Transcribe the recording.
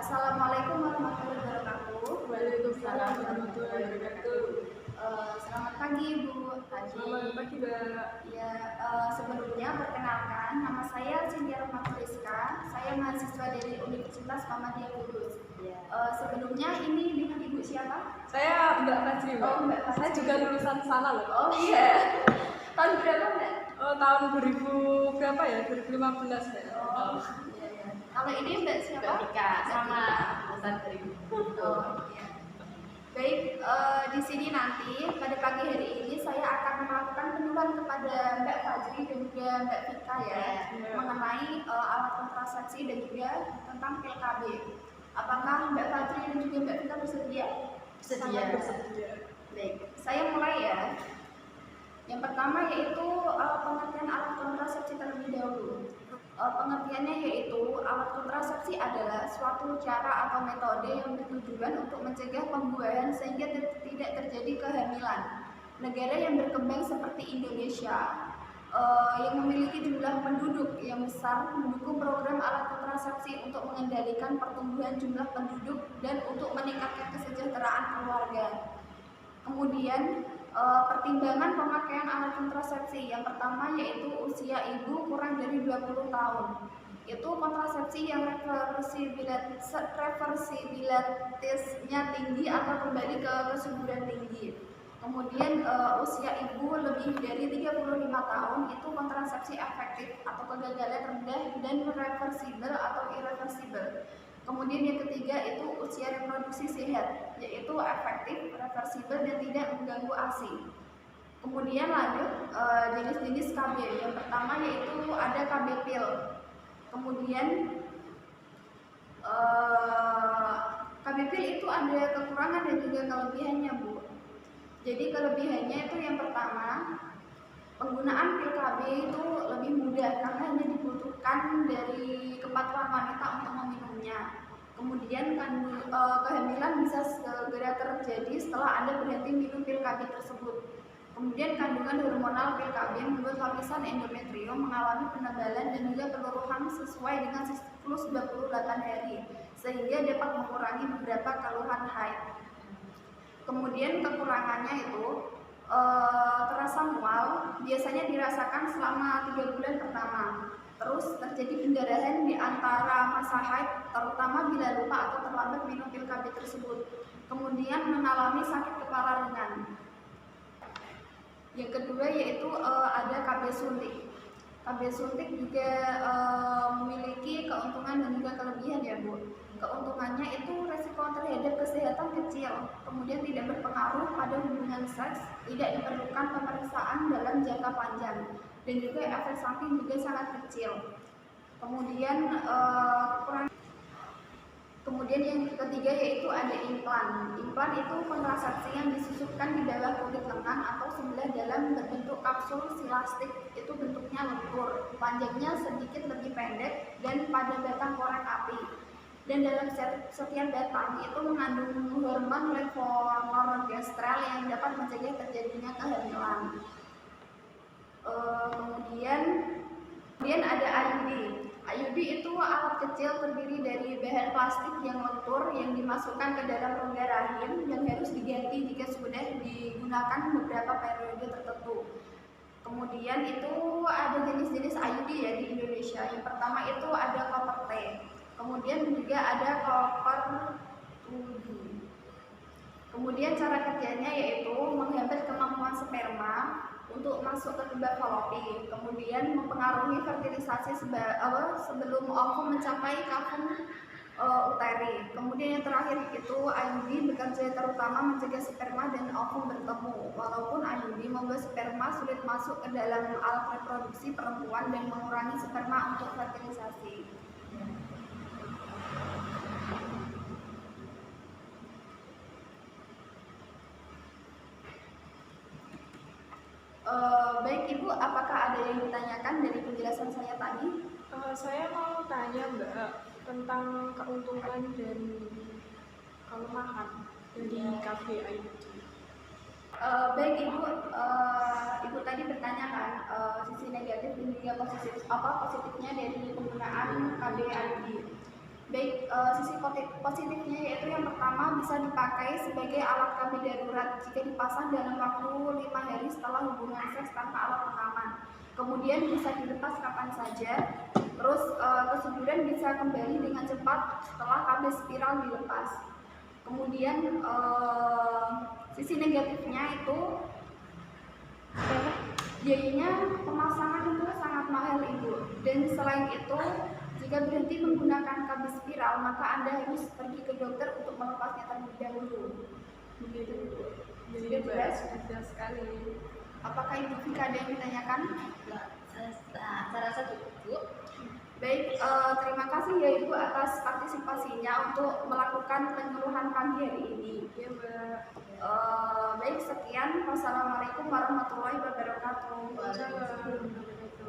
Assalamualaikum warahmatullahi wabarakatuh. Waalaikumsalam warahmatullahi wabarakatuh. Selamat pagi Ibu. Selamat pagi, Mbak. Ya, sebelumnya perkenalkan, nama saya Cynthia Rahmat Rizka. Saya mahasiswa dari Universitas Muhammadiyah Kudus. Sebelumnya ini dengan Ibu siapa? Saya Mbak Fajri, Mbak. Oh, Mbak Fajri. Saya juga lulusan sana loh. Oh iya. Tahun berapa Mbak? Oh, tahun 2000 berapa ya? 2015 Mbak. Oh iya. Kalau ini Mbak siapa? Mbak Tika, sama lulusan dari Oh iya. Baik, di sini nanti pada pagi hari ini saya akan melakukan penyuluhan kepada Mbak Fajri dan juga Mbak Tika ya, mengenai alat kontrasepsi dan juga tentang PKB. Apakah Mbak Fajri dan juga Mbak Tika bersedia? Bersedia. Bersedia. Baik, saya mulai ya. Yang pertama yaitu pengertian alat kontrasepsi terlebih dahulu. Pengertiannya yaitu alat kontrasepsi adalah suatu cara atau metode yang bertujuan untuk mencegah pembuahan sehingga tidak terjadi kehamilan. Negara yang berkembang seperti Indonesia yang memiliki jumlah penduduk yang besar mendukung program alat kontrasepsi untuk mengendalikan pertumbuhan jumlah penduduk dan untuk meningkatkan kesejahteraan keluarga. Kemudian pertimbangan pemakaian alat kontrasepsi yang pertama yaitu usia ibu kurang dari 20 tahun. Itu kontrasepsi yang reversibilitasnya tinggi atau kembali ke kesuburan tinggi. Kemudian usia ibu lebih dari 35 tahun itu kontrasepsi efektif atau kegagalan rendah dan reversibel atau irreversibel. Kemudian yang ketiga itu usia reproduksi sehat, yaitu efektif, reversibel dan tidak mengganggu ASI. Kemudian lanjut jenis-jenis KB. Yang pertama yaitu ada KB pil. Kemudian KB pil itu ada kekurangan dan juga kelebihannya, Bu. Jadi kelebihannya itu yang pertama, penggunaan pil KB itu lebih mudah karena hanya dibutuhkan dari kepatuhan wanita untuk meminumnya. Kemudian kehamilan bisa segera terjadi setelah Anda berhenti minum pil KB tersebut. Kemudian kandungan hormonal pil KB membuat lapisan endometrium mengalami penebalan dan juga peluruhan sesuai dengan siklus 28 hari sehingga dapat mengurangi beberapa keluhan haid. Kemudian kekurangannya itu terasa mual, biasanya dirasakan selama 3 bulan pertama. Terus terjadi pendarahan di antara masa haid, terutama bila lupa atau terlambat minum pil KB tersebut. Kemudian mengalami sakit kepala ringan. Yang kedua yaitu ada KB suntik. KB suntik juga memiliki keuntungan dan juga kelebihan ya Bu. Keuntungannya itu resiko terhadap kesehatan kecil, kemudian tidak berpengaruh pada hubungan seks, tidak diperlukan pemeriksaan dalam jangka panjang, dan juga efek samping juga sangat kecil. Kemudian yang ketiga yaitu ada implan. Implan itu kontrasepsi yang disusupkan di bawah kulit lengan atau sebelah dalam berbentuk kapsul silastik. Itu bentuknya lentur, panjangnya sedikit lebih pendek dan pada batang korek api. Dan dalam setiap batang itu mengandung hormon levonorgestrel yang dapat mencegah terjadinya kehamilan. Kemudian ada IUD. IUD itu alat kecil terdiri dari bahan plastik yang lentur yang dimasukkan ke dalam rongga rahim dan harus diganti jika sudah digunakan beberapa periode tertentu. Kemudian itu ada jenis-jenis IUD ya di Indonesia. Yang pertama itu ada copper T. Kemudian juga ada copper 2D. Kemudian cara kerjanya yaitu menghambat kemampuan sperma untuk masuk ke kembang falopi, kemudian mempengaruhi fertilisasi sebelum ovum mencapai kafum uteri. Kemudian yang terakhir itu IUD bekerja terutama mencegah sperma dan ovum bertemu. Walaupun IUD membuat sperma sulit masuk ke dalam alat reproduksi perempuan dan mengurangi sperma untuk fertilisasi. Baik Ibu, apakah ada yang ditanyakan dari penjelasan saya tadi? Saya mau tanya Mbak tentang keuntungan dan kelemahan dari KB IUD. Baik Ibu, Ibu tadi bertanya kan sisi negatif dan juga positifnya dari penggunaan KB IUD. Baik, sisi positifnya yaitu yang pertama bisa dipakai sebagai alat KB darurat jika dipasang dalam waktu 5 hari setelah hubungan seks tanpa alat pengaman. Kemudian bisa dilepas kapan saja. Terus kesuburan bisa kembali dengan cepat setelah KB spiral dilepas. Kemudian sisi negatifnya itu biayanya pemasangan itu sangat mahal Ibu. Dan selain itu, jika berhenti menggunakan KB spiral, maka Anda harus pergi ke dokter untuk melepasnya terlebih dahulu. Begitu Ibu. Jadi Sudah jelas? jelas sekali. Apakah Ibu Vika ada yang ditanyakan? Saya rasa cukup. Baik, terima kasih ya Ibu atas partisipasinya untuk melakukan penyuluhan pagi hari ini. Ya, Mbak. Baik, sekian. Wassalamualaikum warahmatullahi wabarakatuh. Waalaikumsalam.